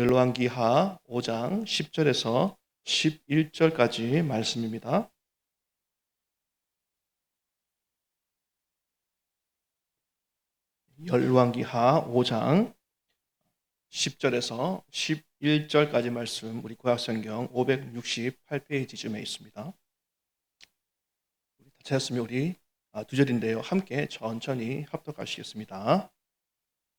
열왕기하 5장 10절에서 11절까지 말씀입니다. 열왕기하 5장 10절에서 11절까지 말씀, 우리 구약성경 568페이지쯤에 있습니다. 찾았으면 우리 두 절인데요. 함께 천천히 합독하시겠습니다.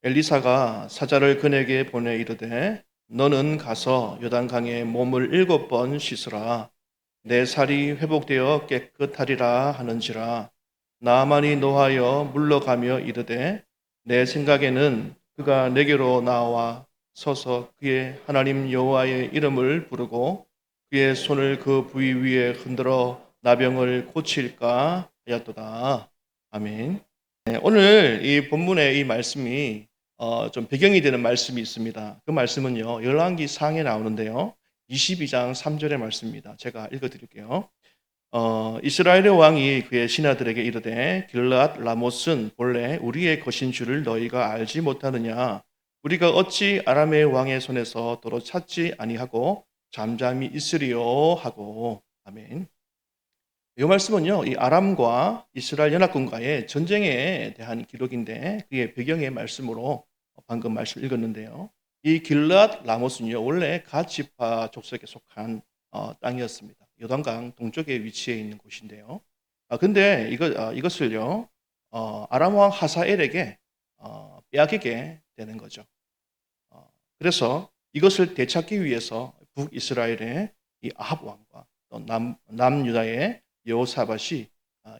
엘리사가 사자를 그에게 보내 이르되 너는 가서 요단강에 몸을 7번 씻으라. 내 살이 회복되어 깨끗하리라 하는지라. 나아만이 노하여 물러가며 이르되 내 생각에는 그가 내게로 나와 서서 그의 하나님 여호와의 이름을 부르고 그의 손을 그 부위 위에 흔들어 나병을 고칠까 하였도다. 아멘. 네, 오늘 이 본문의 이 말씀이 좀 배경이 되는 말씀이 있습니다. 그 말씀은요, 열왕기 상에 나오는데요. 22장 3절의 말씀입니다. 제가 읽어드릴게요. 이스라엘의 왕이 그의 신하들에게 이르되 길르앗 라못은 본래 우리의 것인 줄을 너희가 알지 못하느냐? 우리가 어찌 아람의 왕의 손에서 도로 찾지 아니하고 잠잠히 있으리요 하고. 아멘. 이 말씀은요, 이 아람과 이스라엘 연합군과의 전쟁에 대한 기록인데 그의 배경의 말씀으로 방금 말씀 읽었는데요. 이 길르앗 라못은요, 원래 갓 지파 족속에 속한 땅이었습니다. 요단강 동쪽에 위치해 있는 곳인데요. 근데 이것을요, 아람 왕 하사엘에게 빼앗기게 되는 거죠. 그래서 이것을 되찾기 위해서 북이스라엘의 이 아합 왕과 또 남유다의 여호사밧이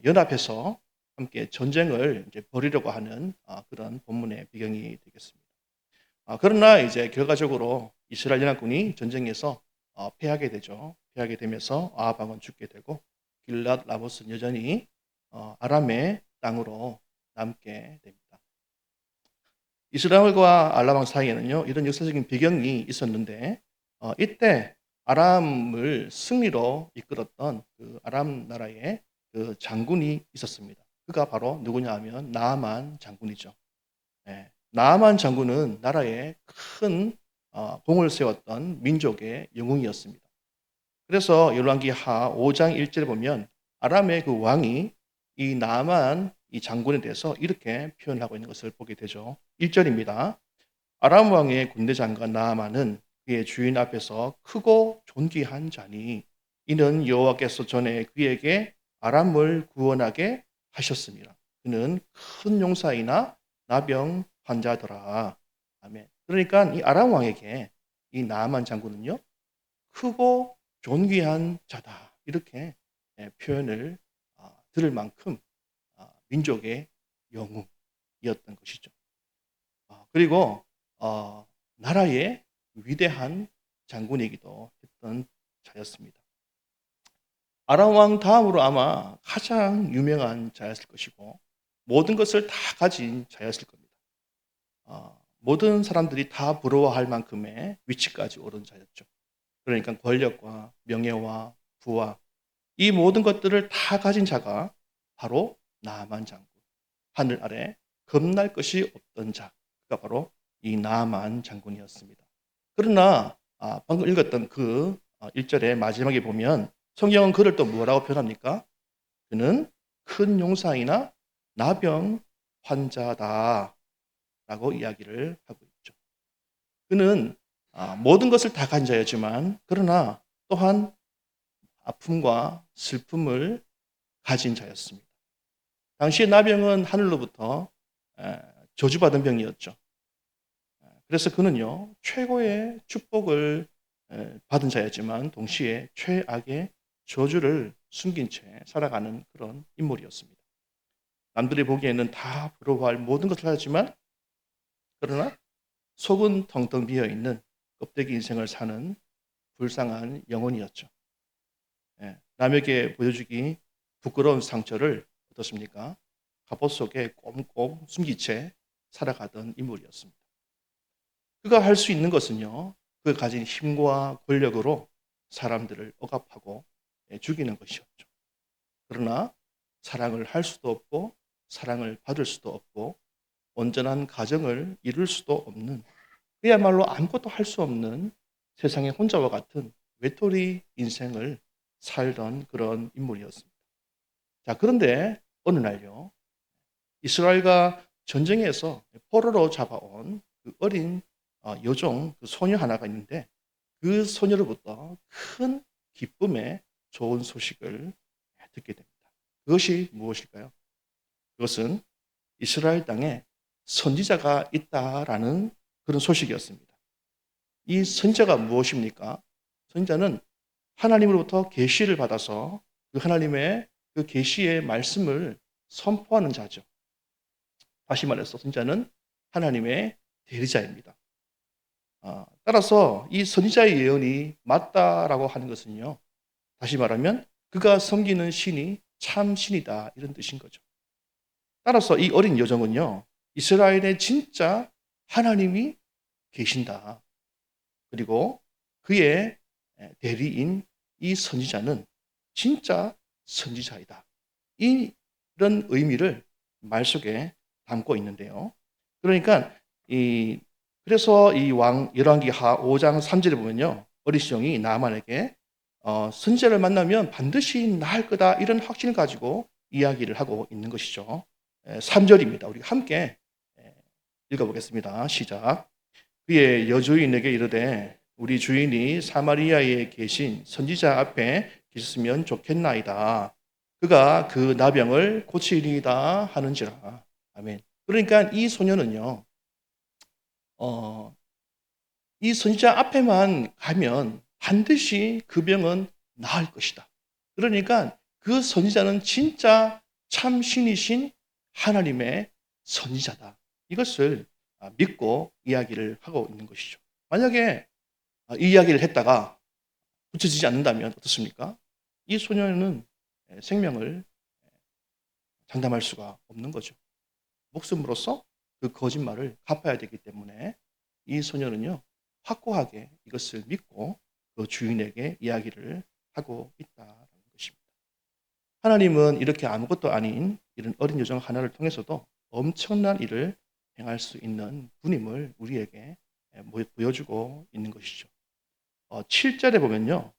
연합해서 함께 전쟁을 이제 벌이려고 하는 그런 본문의 배경이 되겠습니다. 그러나 이제 결과적으로 이스라엘 연합군이 전쟁에서 패하게 되죠. 패하게 되면서 아합 왕은 죽게 되고 길랏 라못은 여전히 아람의 땅으로 남게 됩니다. 이스라엘과 아람 왕 사이에는요, 이런 역사적인 배경이 있었는데 이때 아람을 승리로 이끌었던 그 아람 나라의 그 장군이 있었습니다. 그가 바로 누구냐 하면 나아만 장군이죠. 네. 나아만 장군은 나라에 큰 공을 세웠던 민족의 영웅이었습니다. 그래서 열왕기하 5장 1절에 보면 아람의 그 왕이 이 나아만 이 장군에 대해서 이렇게 표현하고 있는 것을 보게 되죠. 1절입니다. 아람 왕의 군대 장관 나아만은 그의 주인 앞에서 크고 존귀한 자니 이는 여호와께서 전에 그에게 아람을 구원하게 하셨습니다. 그는 큰 용사이나 나병 환자더라. 아멘. 그러니까 이 아람 왕에게 이 나아만 장군은요, 크고 존귀한 자다, 이렇게 표현을 들을 만큼 민족의 영웅이었던 것이죠. 그리고 나라의 위대한 장군이기도 했던 자였습니다. 아람 왕 다음으로 아마 가장 유명한 자였을 것이고 모든 것을 다 가진 자였을 겁니다. 모든 사람들이 다 부러워할 만큼의 위치까지 오른 자였죠. 그러니까 권력과 명예와 부와 이 모든 것들을 다 가진 자가 바로 나아만 장군. 하늘 아래 겁날 것이 없던 자, 그가 바로 이 나아만 장군이었습니다. 그러나 방금 읽었던 그 1절의 마지막에 보면 성경은 그를 또 뭐라고 표현합니까? 그는 큰 용사이나 나병 환자다 라고 이야기를 하고 있죠. 그는 모든 것을 다 가진 자였지만 그러나 또한 아픔과 슬픔을 가진 자였습니다. 당시의 나병은 하늘로부터 저주받은 병이었죠. 그래서 그는요, 최고의 축복을 받은 자였지만 동시에 최악의 저주를 숨긴 채 살아가는 그런 인물이었습니다. 남들이 보기에는 다 부러워할 모든 것을 하지만 그러나 속은 텅텅 비어있는 껍데기 인생을 사는 불쌍한 영혼이었죠. 남에게 보여주기 부끄러운 상처를 어떻습니까? 갑옷 속에 꼼꼼 숨긴 채 살아가던 인물이었습니다. 그가 할 수 있는 것은요, 그가 가진 힘과 권력으로 사람들을 억압하고 죽이는 것이었죠. 그러나 사랑을 할 수도 없고 사랑을 받을 수도 없고 온전한 가정을 이룰 수도 없는 그야말로 아무것도 할 수 없는 세상에 혼자와 같은 외톨이 인생을 살던 그런 인물이었습니다. 자, 그런데 어느 날요, 이스라엘과 전쟁에서 포로로 잡아온 그 어린 여종 그 소녀 하나가 있는데, 그 소녀로부터 큰 기쁨의 좋은 소식을 듣게 됩니다. 그것이 무엇일까요? 그것은 이스라엘 땅에 선지자가 있다라는 그런 소식이었습니다. 이 선지자가 무엇입니까? 선지자는 하나님으로부터 계시를 받아서 그 하나님의 그 계시의 말씀을 선포하는 자죠. 다시 말해서 선지자는 하나님의 대리자입니다. 따라서 이 선지자의 예언이 맞다라고 하는 것은요, 다시 말하면 그가 섬기는 신이 참 신이다, 이런 뜻인 거죠. 따라서 이 어린 여종은요, 이스라엘에 진짜 하나님이 계신다. 그리고 그의 대리인 이 선지자는 진짜 선지자이다. 이런 의미를 말 속에 담고 있는데요. 그러니까 그래서 이 열왕기하 5장 3절에 보면요, 어린 시종이 나만에게 선지자를 만나면 반드시 나을 거다, 이런 확신을 가지고 이야기를 하고 있는 것이죠. 3절입니다. 우리 함께 읽어보겠습니다. 시작. 그의 여주인에게 이르되 우리 주인이 사마리아에 계신 선지자 앞에 계셨으면 좋겠나이다. 그가 그 나병을 고치리이다 하는지라. 아멘. 그러니까 이 소녀는요, 어, 이 선지자 앞에만 가면 반드시 그 병은 나을 것이다. 그러니까 그 선지자는 진짜 참 신이신 하나님의 선지자다. 이것을 믿고 이야기를 하고 있는 것이죠. 만약에 이 이야기를 했다가 고쳐지지 않는다면 어떻습니까? 이 소녀는 생명을 장담할 수가 없는 거죠. 목숨으로서 그 거짓말을 갚아야 되기 때문에 이 소녀는요, 확고하게 이것을 믿고 그 주인에게 이야기를 하고 있다는 것입니다. 하나님은 이렇게 아무것도 아닌 이런 어린 여정 하나를 통해서도 엄청난 일을 행할 수 있는 분임을 우리에게 보여주고 있는 것이죠. 7절에 보면요,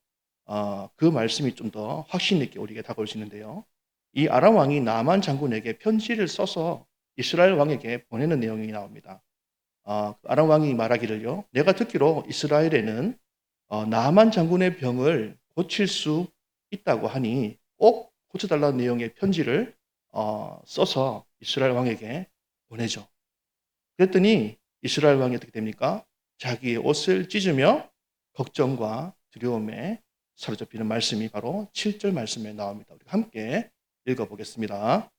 그 말씀이 좀 더 확신 있게 우리에게 다가올 수 있는데요. 이 아람 왕이 나만 장군에게 편지를 써서 이스라엘 왕에게 보내는 내용이 나옵니다. 아람 왕이 말하기를요, 내가 듣기로 이스라엘에는 나만 장군의 병을 고칠 수 있다고 하니 꼭 고쳐달라는 내용의 편지를 써서 이스라엘 왕에게 보내죠. 그랬더니 이스라엘 왕이 어떻게 됩니까? 자기의 옷을 찢으며 걱정과 두려움에 사로잡히는 말씀이 바로 7절 말씀에 나옵니다. 우리 함께 읽어보겠습니다.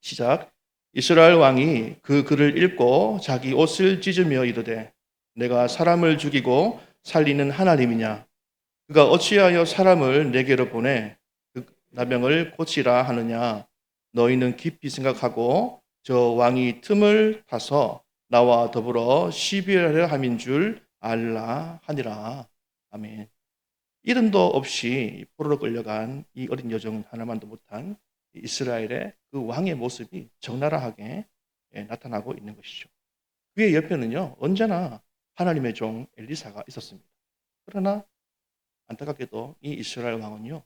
시작. 이스라엘 왕이 그 글을 읽고 자기 옷을 찢으며 이르되 내가 사람을 죽이고 살리는 하나님이냐? 그가 어찌하여 사람을 내게로 보내 그 나병을 고치라 하느냐? 너희는 깊이 생각하고 저 왕이 틈을 타서 나와 더불어 시비하려 함인 줄 알라 하니라. 아멘. 이름도 없이 포로로 끌려간 이 어린 여종 하나만도 못한 이스라엘의 그 왕의 모습이 적나라하게 나타나고 있는 것이죠. 그의 옆에는요, 언제나 하나님의 종 엘리사가 있었습니다. 그러나 안타깝게도 이 이스라엘 왕은요,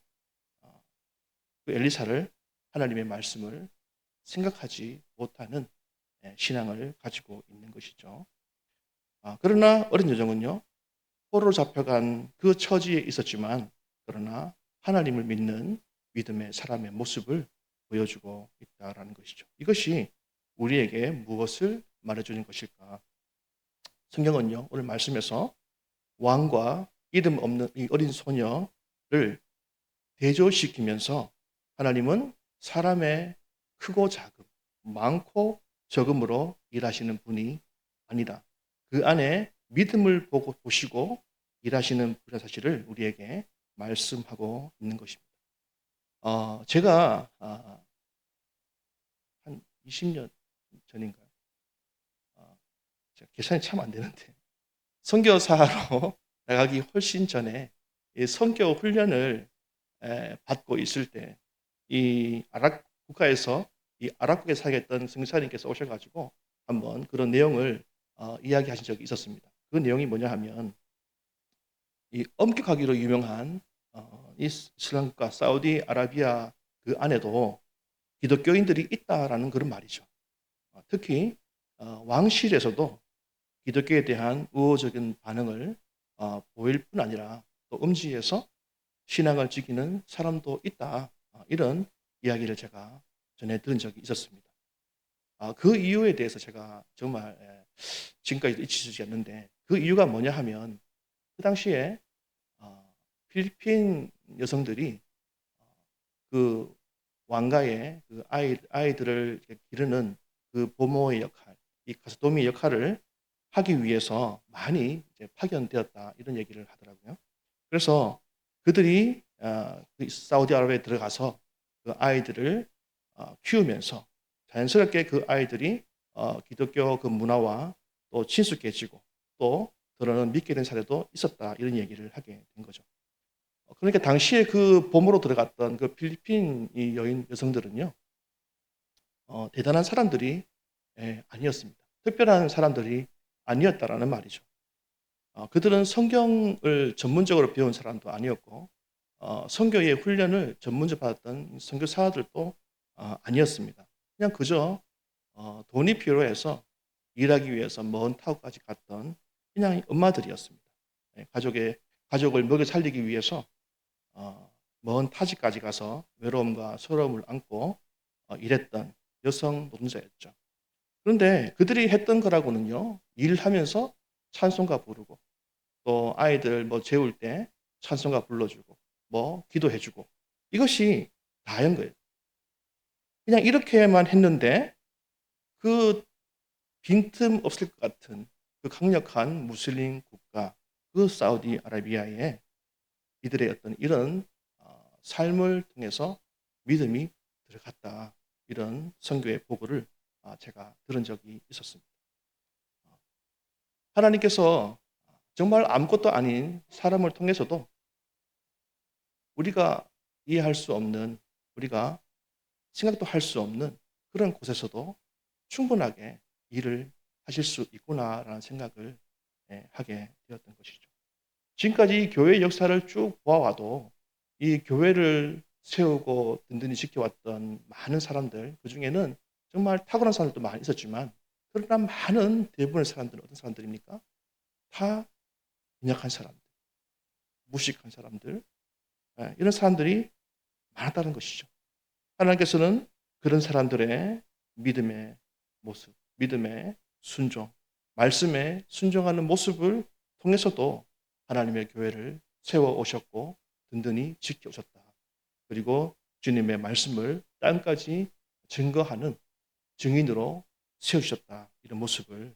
그 엘리사를, 하나님의 말씀을 생각하지 못하는 신앙을 가지고 있는 것이죠. 그러나 어린 여종은요, 포로로 잡혀간 그 처지에 있었지만, 그러나 하나님을 믿는 믿음의 사람의 모습을 보여주고 있다라는 것이죠. 이것이 우리에게 무엇을 말해주는 것일까? 성경은요, 오늘 말씀에서 왕과 이름 없는 이 어린 소녀를 대조시키면서 하나님은 사람의 크고 작음, 많고 적음으로 일하시는 분이 아니다. 그 안에 믿음을 보시고 일하시는 분의 사실을 우리에게 말씀하고 있는 것입니다. 제가 한 20년 전인가요? 제가 계산이 참 안 되는데 선교사로 나가기 훨씬 전에 이 선교 훈련을 받고 있을 때 이 아랍 국가에서 이 아랍국에 살겠던 성사님께서 오셔가지고 한번 그런 내용을 이야기하신 적이 있었습니다. 그 내용이 뭐냐 하면 이 엄격하기로 유명한 이 이슬람 국가 사우디아라비아 그 안에도 기독교인들이 있다라는 그런 말이죠. 특히 왕실에서도 기독교에 대한 우호적인 반응을 보일 뿐 아니라 또 음지에서 신앙을 지키는 사람도 있다. 이런 이야기를 제가 전에 들은 적이 있었습니다. 그 이유에 대해서 제가 정말 지금까지도 잊히지 않는데 그 이유가 뭐냐 하면 그 당시에 필리핀 여성들이 그 왕가의 그 아이들을 이렇게 기르는 그 보모의 역할, 이 가스도우미 역할을 하기 위해서 많이 이제 파견되었다 이런 얘기를 하더라고요. 그래서 그들이 그 사우디아라비아에 들어가서 그 아이들을 키우면서 자연스럽게 그 아이들이 기독교 그 문화와 또 친숙해지고 또 그런 믿게 된 사례도 있었다 이런 얘기를 하게 된 거죠. 그러니까 당시에 그 봄으로 들어갔던 그 필리핀 이 여성들은요, 대단한 사람들이 아니었습니다. 특별한 사람들이 아니었다라는 말이죠. 그들은 성경을 전문적으로 배운 사람도 아니었고, 선교의 훈련을 전문적으로 받았던 선교사들도 아니었습니다. 그냥 그저 돈이 필요해서 일하기 위해서 먼 타국까지 갔던 그냥 엄마들이었습니다. 가족을 먹여 살리기 위해서 먼 타지까지 가서 외로움과 서러움을 안고 일했던 여성 노동자였죠. 그런데 그들이 했던 거라고는요, 일하면서 찬송가 부르고 또 아이들 뭐 재울 때 찬송가 불러주고 뭐 기도해주고 이것이 다인 거예요. 그냥 이렇게만 했는데 그 빈틈 없을 것 같은 그 강력한 무슬림 국가 그 사우디아라비아에 이들의 어떤 이런 삶을 통해서 믿음이 들어갔다. 이런 선교의 보고를 제가 들은 적이 있었습니다. 하나님께서 정말 아무것도 아닌 사람을 통해서도 우리가 이해할 수 없는, 우리가 생각도 할 수 없는 그런 곳에서도 충분하게 일을 하실 수 있구나라는 생각을 하게 되었던 것이죠. 지금까지 교회 역사를 쭉 보아와도 이 교회를 세우고 든든히 지켜왔던 많은 사람들, 그중에는 정말 탁월한 사람들도 많이 있었지만 그러나 많은 대부분의 사람들은 어떤 사람들입니까? 다 연약한 사람들, 무식한 사람들, 이런 사람들이 많았다는 것이죠. 하나님께서는 그런 사람들의 믿음의 모습, 믿음의 순종, 말씀에 순종하는 모습을 통해서도 하나님의 교회를 세워 오셨고 든든히 지켜 오셨다. 그리고 주님의 말씀을 땅까지 증거하는 증인으로 세우셨다. 이런 모습을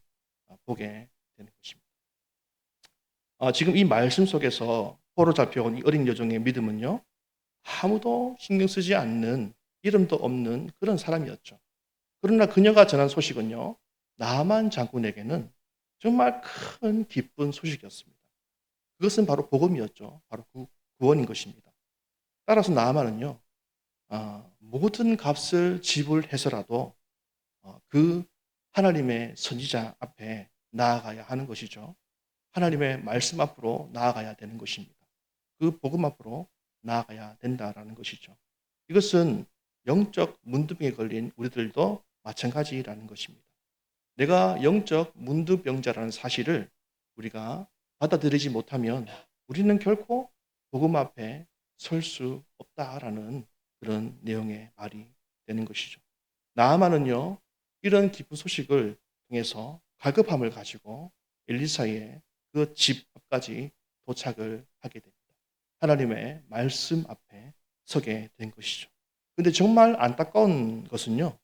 보게 되는 것입니다. 지금 이 말씀 속에서 포로 잡혀온 이 어린 여종의 믿음은요, 아무도 신경 쓰지 않는 이름도 없는 그런 사람이었죠. 그러나 그녀가 전한 소식은요, 나만 장군에게는 정말 큰 기쁜 소식이었습니다. 그것은 바로 복음이었죠. 바로 구원인 것입니다. 따라서 나아만은요, 모든 값을 지불해서라도 그 하나님의 선지자 앞에 나아가야 하는 것이죠. 하나님의 말씀 앞으로 나아가야 되는 것입니다. 그 복음 앞으로 나아가야 된다라는 것이죠. 이것은 영적 문두병에 걸린 우리들도 마찬가지라는 것입니다. 내가 영적 문두병자라는 사실을 우리가 받아들이지 못하면 우리는 결코 복음 앞에 설 수 없다라는 그런 내용의 말이 되는 것이죠. 나아만은요, 이런 기쁜 소식을 통해서 갈급함을 가지고 엘리사의 그 집 앞까지 도착을 하게 됩니다. 하나님의 말씀 앞에 서게 된 것이죠. 근데 정말 안타까운 것은요,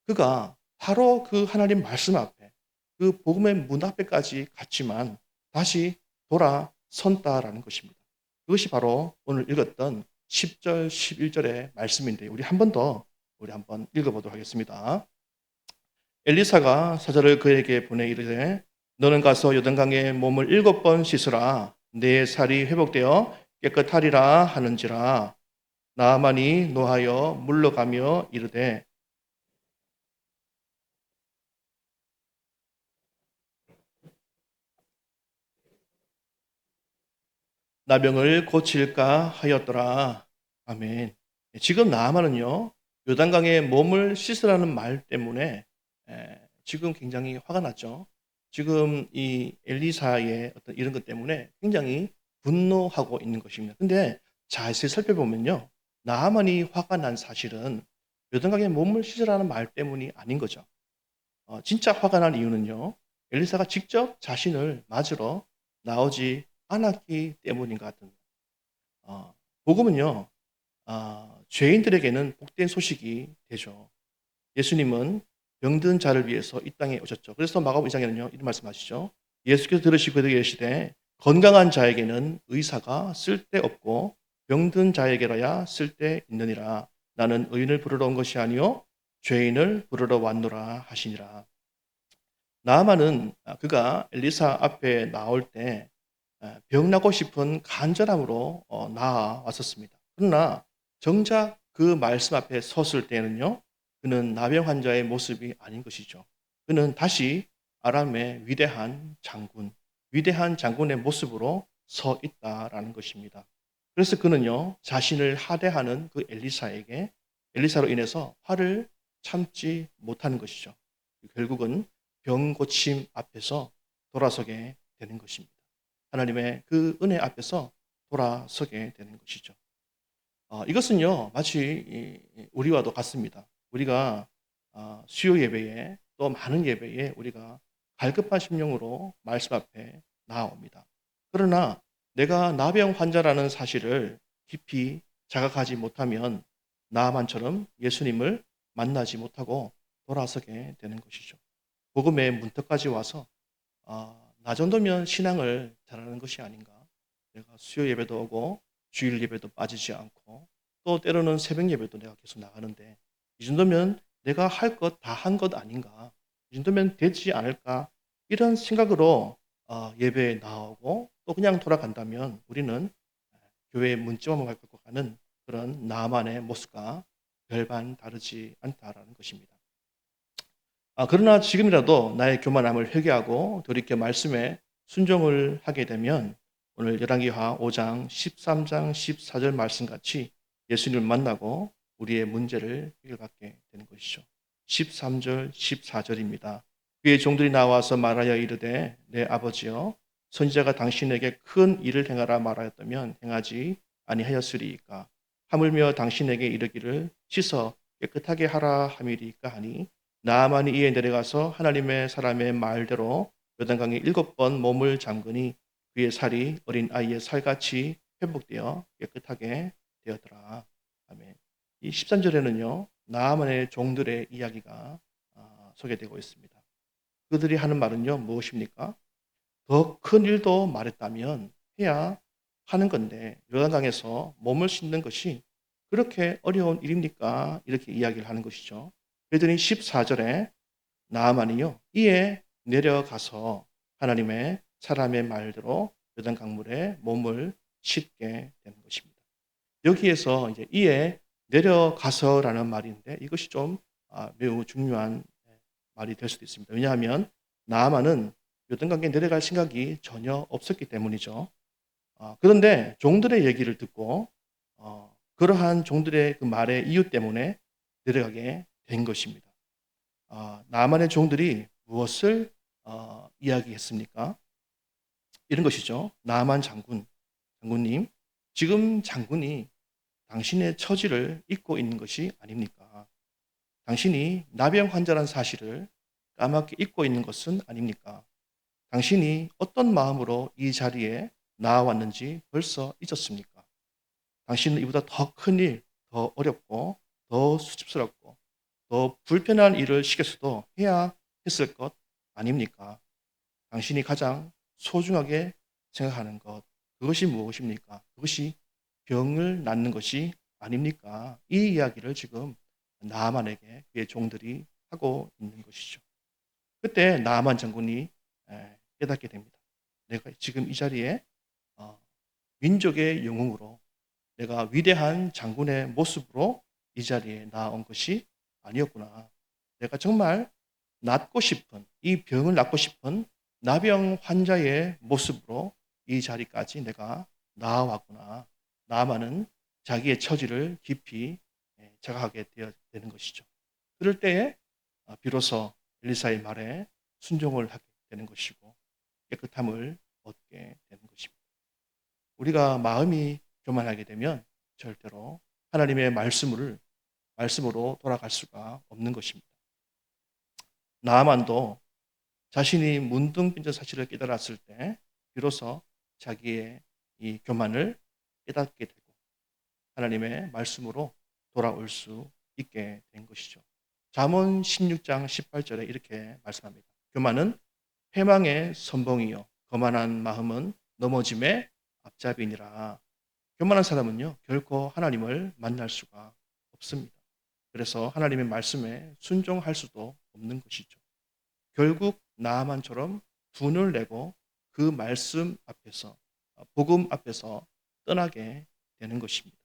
그가 바로 그 하나님 말씀 앞에 그 복음의 문 앞에까지 갔지만 다시 돌아선다라는 것입니다. 그것이 바로 오늘 읽었던 10절, 11절의 말씀인데 우리 한 번 더 우리 한번 읽어보도록 하겠습니다. 엘리사가 사자를 그에게 보내 이르되 너는 가서 요단강에 몸을 7번 씻으라 내 살이 회복되어 깨끗하리라 하는지라. 나아만이 노하여 물러가며 이르되 나병을 고칠까 하였더라. 아멘. 지금 나아만은요, 요단강에 몸을 씻으라는 말 때문에 지금 굉장히 화가 났죠. 지금 이 엘리사의 어떤 이런 것 때문에 굉장히 분노하고 있는 것입니다. 근데 자세히 살펴보면요, 나아만이 화가 난 사실은 요단강에 몸을 씻으라는 말 때문이 아닌 거죠. 진짜 화가 난 이유는요, 엘리사가 직접 자신을 맞으러 나오지 않았기 때문인 것 같습니다. 복음은요, 죄인들에게는 복된 소식이 되죠. 예수님은 병든 자를 위해서 이 땅에 오셨죠. 그래서 마가복음 2장에는요, 이런 말씀하시죠. 예수께서 들으시고 그들에게 이르시되 건강한 자에게는 의사가 쓸데없고 병든 자에게라야 쓸데있느니라. 나는 의인을 부르러 온 것이 아니요 죄인을 부르러 왔노라 하시니라. 나아만은 그가 엘리사 앞에 나올 때 병나고 싶은 간절함으로 나아왔었습니다. 그러나 정작 그 말씀 앞에 섰을 때는요, 그는 나병 환자의 모습이 아닌 것이죠. 그는 다시 아람의 위대한 장군의 모습으로 서 있다라는 것입니다. 그래서 그는요, 자신을 하대하는 그 엘리사로 인해서 화를 참지 못하는 것이죠. 결국은 병 고침 앞에서 돌아서게 되는 것입니다. 하나님의 그 은혜 앞에서 돌아서게 되는 것이죠. 이것은요, 마치 우리와도 같습니다. 우리가 수요 예배에 또 많은 예배에 우리가 갈급한 심령으로 말씀 앞에 나아옵니다. 그러나 내가 나병 환자라는 사실을 깊이 자각하지 못하면 나만처럼 예수님을 만나지 못하고 돌아서게 되는 것이죠. 복음의 문턱까지 와서 나 정도면 신앙을 잘하는 것이 아닌가. 내가 수요 예배도 오고 주일 예배도 빠지지 않고 또 때로는 새벽 예배도 내가 계속 나가는데 이 정도면 내가 할 것 다 한 것 아닌가. 이 정도면 되지 않을까. 이런 생각으로 예배에 나오고 또 그냥 돌아간다면 우리는 교회 문지방만 밟고 가는 그런 나만의 모습과 별반 다르지 않다라는 것입니다. 그러나 지금이라도 나의 교만함을 회개하고 돌이켜 말씀에 순종을 하게 되면 오늘 열왕기하 5장 13장 14절 말씀같이 예수님을 만나고 우리의 문제를 해결받게 되는 것이죠. 13절 14절입니다. 그의 종들이 나와서 말하여 이르되 내 아버지여 선지자가 당신에게 큰 일을 행하라 말하였다면 행하지 아니하였으리이까 하물며 당신에게 이르기를 씻어 깨끗하게 하라 함이리이까 하니 나아만이 이에 내려가서 하나님의 사람의 말대로 요단강에 7번 몸을 잠그니 그의 살이 어린 아이의 살같이 회복되어 깨끗하게 되었더라. 아멘. 이 13절에는요. 나아만의 종들의 이야기가 소개되고 있습니다. 그들이 하는 말은요. 무엇입니까? 더 큰 일도 말했다면 해야 하는 건데 요단강에서 몸을 씻는 것이 그렇게 어려운 일입니까? 이렇게 이야기를 하는 것이죠. 그랬더니 14절에 나아만이요 이에 내려가서 하나님의 사람의 말대로 요단 강물에 몸을 씻게 되는 것입니다. 여기에서 이제 이에 내려가서라는 말인데 이것이 좀 매우 중요한 말이 될 수도 있습니다. 왜냐하면 나아만은 요단강에 내려갈 생각이 전혀 없었기 때문이죠. 그런데 종들의 얘기를 듣고 그러한 종들의 그 말의 이유 때문에 내려가게 된 것입니다. 나만의 종들이 무엇을 이야기했습니까? 이런 것이죠. 나만 장군님, 지금 장군이 당신의 처지를 잊고 있는 것이 아닙니까? 당신이 나병 환자란 사실을 까맣게 잊고 있는 것은 아닙니까? 당신이 어떤 마음으로 이 자리에 나와왔는지 벌써 잊었습니까? 당신은 이보다 더 큰 일, 더 어렵고 더 수치스럽고 더 불편한 일을 시켰어도 해야 했을 것 아닙니까? 당신이 가장 소중하게 생각하는 것, 그것이 무엇입니까? 그것이 병을 낫는 것이 아닙니까? 이 이야기를 지금 나아만에게 그의 종들이 하고 있는 것이죠. 그때 나아만 장군이 깨닫게 됩니다. 내가 지금 이 자리에 어, 민족의 영웅으로 내가 위대한 장군의 모습으로 이 자리에 나온 것이 아니었구나. 내가 정말 이 병을 낫고 싶은 나병 환자의 모습으로 이 자리까지 내가 나아왔구나. 나아만은 자기의 처지를 깊이 자각하게 되는 것이죠. 그럴 때에 비로소 엘리사의 말에 순종을 하게 되는 것이고 깨끗함을 얻게 되는 것입니다. 우리가 마음이 교만하게 되면 절대로 하나님의 말씀으로 돌아갈 수가 없는 것입니다. 나아만도 자신이 문둥병자 사실을 깨달았을 때 비로소 자기의 이 교만을 깨닫게 되고 하나님의 말씀으로 돌아올 수 있게 된 것이죠. 잠언 16장 18절에 이렇게 말씀합니다. 교만은 패망의 선봉이요 거만한 마음은 넘어짐의 앞잡이니라. 교만한 사람은요 결코 하나님을 만날 수가 없습니다. 그래서 하나님의 말씀에 순종할 수도 없는 것이죠. 결국 나아만처럼 분을 내고 그 말씀 앞에서 복음 앞에서 떠나게 되는 것입니다.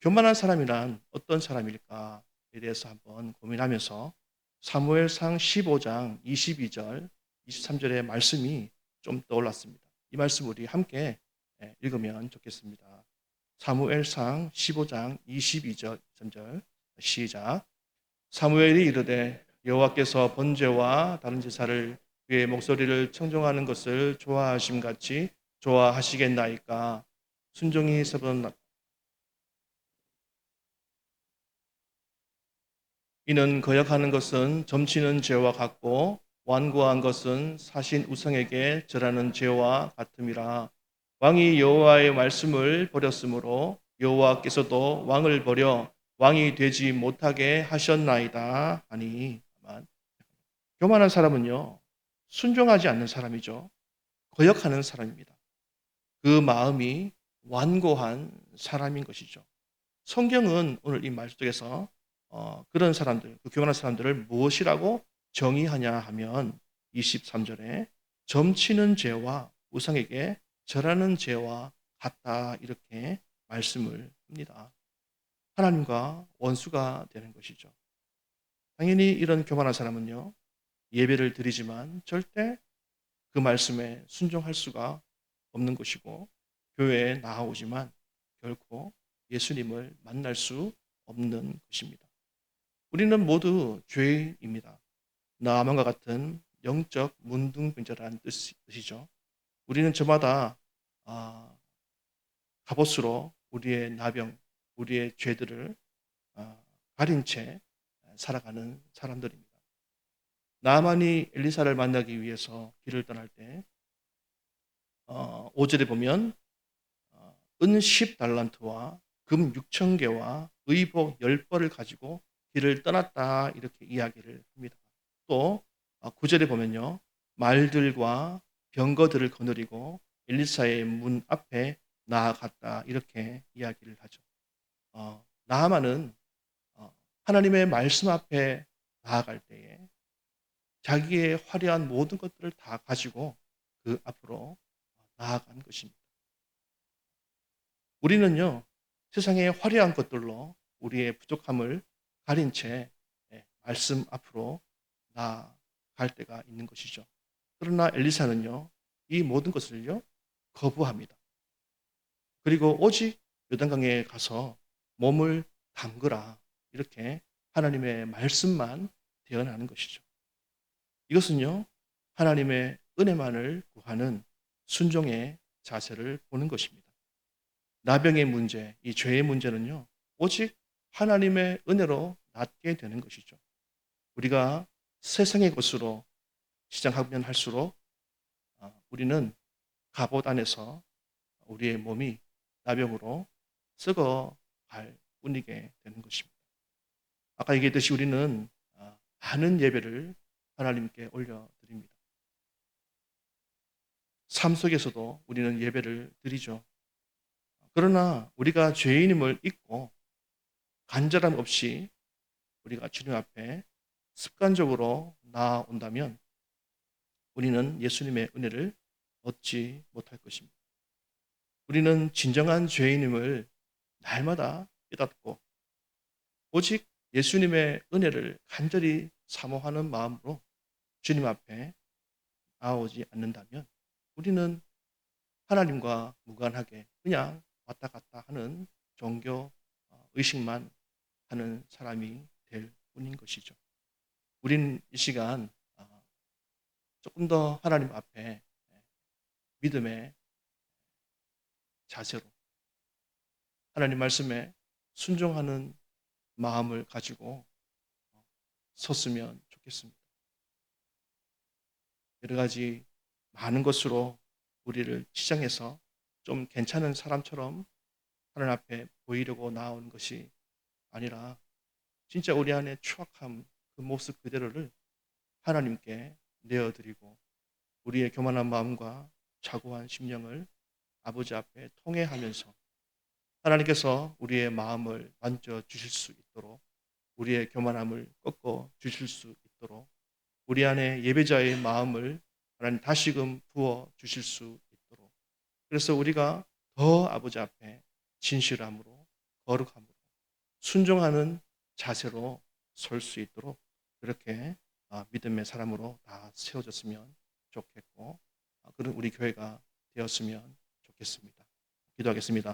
교만한 사람이란 어떤 사람일까에 대해서 한번 고민하면서 사무엘상 15장 22절, 23절의 말씀이 좀 떠올랐습니다. 이 말씀 우리 함께 읽으면 좋겠습니다. 사무엘상 15장 22절, 23절 시작. 사무엘이 이르되 여호와께서 번제와 다른 제사를 그의 목소리를 청종하는 것을 좋아하심 같이 좋아하시겠나이까. 순종이 세번 이는 거역하는 것은 점치는 죄와 같고 완고한 것은 사신 우상에게 절하는 죄와 같음이라. 왕이 여호와의 말씀을 버렸으므로 여호와께서도 왕을 버려 왕이 되지 못하게 하셨나이다 하니. 교만한 사람은요 순종하지 않는 사람이죠. 거역하는 사람입니다. 그 마음이 완고한 사람인 것이죠. 성경은 오늘 이 말씀 속에서 그런 사람들, 그 교만한 사람들을 무엇이라고 정의하냐 하면 23절에 점치는 죄와 우상에게 절하는 죄와 같다 이렇게 말씀을 합니다. 하나님과 원수가 되는 것이죠. 당연히 이런 교만한 사람은요 예배를 드리지만 절대 그 말씀에 순종할 수가 없는 것이고 교회에 나아오지만 결코 예수님을 만날 수 없는 것입니다. 우리는 모두 죄인입니다. 나아만과 같은 영적 문둥병자라는 뜻이죠. 우리는 저마다 갑옷으로 우리의 나병, 우리의 죄들을 가린 채 살아가는 사람들입니다. 나아만이 엘리사를 만나기 위해서 길을 떠날 때 5절에 보면 은 10달란트와 금 6천 개와 의복 10벌을 가지고 길을 떠났다 이렇게 이야기를 합니다. 또 9절에 보면요. 말들과 병거들을 거느리고 엘리사의 문 앞에 나아갔다 이렇게 이야기를 하죠. 나아만은 하나님의 말씀 앞에 나아갈 때에 자기의 화려한 모든 것들을 다 가지고 그 앞으로 나아간 것입니다. 우리는요, 세상의 화려한 것들로 우리의 부족함을 가린 채 말씀 앞으로 나아갈 때가 있는 것이죠. 그러나 엘리사는요, 이 모든 것을요, 거부합니다. 그리고 오직 요단강에 가서 몸을 담그라. 이렇게 하나님의 말씀만 대언하는 것이죠. 이것은요, 하나님의 은혜만을 구하는 순종의 자세를 보는 것입니다. 나병의 문제, 이 죄의 문제는요, 오직 하나님의 은혜로 낫게 되는 것이죠. 우리가 세상의 것으로 시장하면 할수록 우리는 갑옷 안에서 우리의 몸이 나병으로 썩어갈 뿐이게 되는 것입니다. 아까 얘기했듯이 우리는 많은 예배를 하나님께 올려드립니다. 삶 속에서도 우리는 예배를 드리죠. 그러나 우리가 죄인임을 잊고 간절함 없이 우리가 주님 앞에 습관적으로 나아온다면 우리는 예수님의 은혜를 얻지 못할 것입니다. 우리는 진정한 죄인임을 날마다 깨닫고 오직 예수님의 은혜를 간절히 사모하는 마음으로 주님 앞에 나아오지 않는다면 우리는 하나님과 무관하게 그냥 왔다 갔다 하는 종교 의식만 하는 사람이 될 뿐인 것이죠. 우리는 이 시간 조금 더 하나님 앞에 믿음의 자세로 하나님 말씀에 순종하는 마음을 가지고 섰으면 좋겠습니다. 여러 가지 많은 것으로 우리를 치장해서 좀 괜찮은 사람처럼 하나님 앞에 보이려고 나온 것이 아니라 진짜 우리 안에 추악함 그 모습 그대로를 하나님께 내어드리고 우리의 교만한 마음과 자고한 심령을 아버지 앞에 통회하면서 하나님께서 우리의 마음을 만져 주실 수 있도록 우리의 교만함을 꺾어 주실 수 있도록 우리 안에 예배자의 마음을 하나님 다시금 부어 주실 수 있도록 그래서 우리가 더 아버지 앞에 진실함으로 거룩함으로 순종하는 자세로 설 수 있도록 그렇게 믿음의 사람으로 다 세워졌으면 좋겠고 그런 우리 교회가 되었으면 좋겠습니다. 기도하겠습니다.